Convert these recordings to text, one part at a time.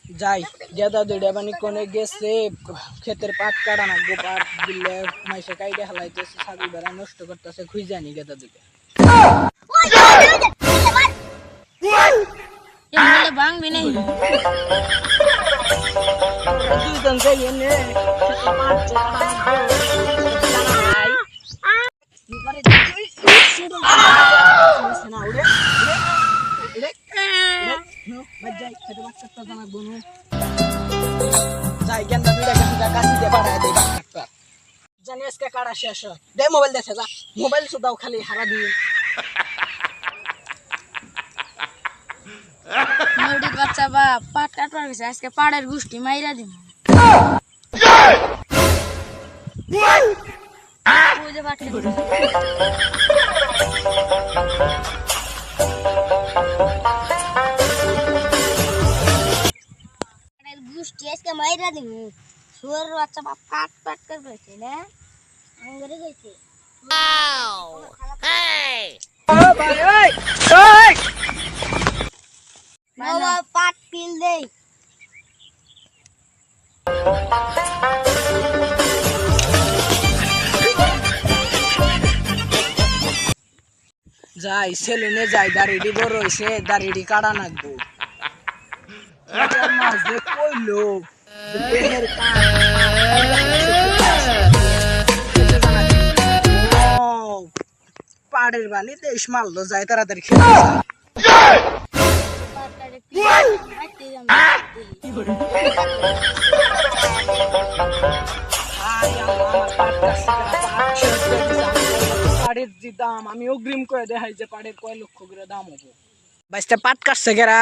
যাই গেদা দুইটা বানি কোনে গেছে ক্ষেতের পাট কাটা না গো পাট দিলে মাইসে কাইডে হালাইতেছে ছাগল বেড়া নষ্ট করতেছে খুঁজানি গেদা দুইটা এমনি ভাঙবি নাই দুইজন যাই এনে পাট জানিস কে কাটা শেষ দে মোবাইল দেখে যা মোবাইল শুধাও খালি হারা দিয়ে নদীর বাচ্চা বা পাট কাটবার গেছে আজকে পাড়ের গুষ্টি মাইরা দিব ওই যে পাট কেটে পাড়ের গুষ্টি আজকে মাইরা দিব শুয়োর বাচ্চা বা পাট পাট করে গেছে না আঙ্গুরে গেছে বাবা পাট পিল দেই যাই সেলুনে যাই দাড়িটি বড় হয়েছে দাড়িটি কাটা নাকবো মাছ যে কইলো দেহের পাড়ের বানি দেশ মারলো যায় তাড়াতাড়ি খেতে যায় পাটটারে পিল মাইতে পাড়ের যে দাম আমি অগ্রিম করে দেখাই যে পাড়ের কয় লক্ষ করে দাম হবো বাইশটা পাট কাটছে গেরা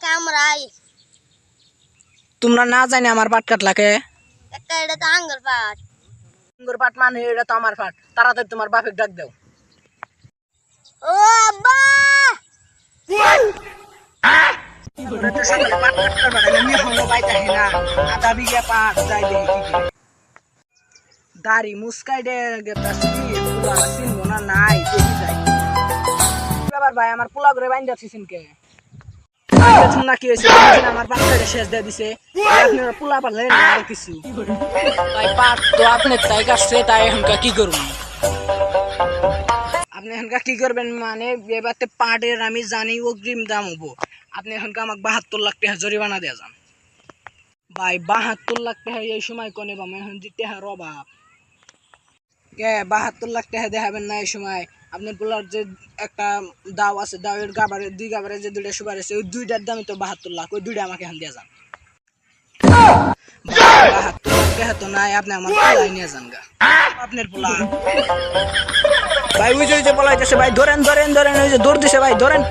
কামরাই তোমরা না জানি আমার পাট কাটলাকে একটা এটা তো আঙ্গুর পাট আঙ্গুর পাট মানে এটা তো আমার পাট তাড়াতাড়ি তোমার বাপের ডাক দাও ও আব্বা তোমরা তো সকালে পাট কাটতে পারে আমি হলো বাইতে না আধা বিঘা পাট যাই দেখি কি দাড়ি মুস্কাই দে গেতাছি পুরা চিনবো না নাই দেখি যাই এবার ভাই আমার পোলা করে বাইন যাচ্ছিস কে না কি হয়েছে আমার পাটটা শেষ দিয়ে দিছে আপনারা পোলা পারলেন আর কিছু তাই পাট তো আপনি তাই কাটছে তাই এখনকার কি করবেন আপনি এখনকার কি করবেন মানে এবারে পাটের আমি জানি অগ্রিম দাম হবো আপনি এখনকার আমাকে 72 লাখ টাকা জরিমানা দিয়ে যান ভাই 72 লাখ টাকা এই সময় কোনে বাম এখন যে টাকার অভাব কে 72 লাখ টাকা দেখাবেন না এই সময় আপনার পোলার যে একটা দাও আছে দাওয়ের গাবারে দুই গাবারে যে দুইটা সুপার আছে ওই দুইটার দামই তো 72 লাখ ওই দুইটা আমাকে এখন দিয়ে যান 72 লাখ টাকা তো নাই আপনি আমার পোলাই নিয়ে যান গা আপনার পোলা ভাই ওই যে পলাইতেছে ভাই ধরেন ধরেন ধরেন ওই যে দৌড় দিছে ভাই ধরেন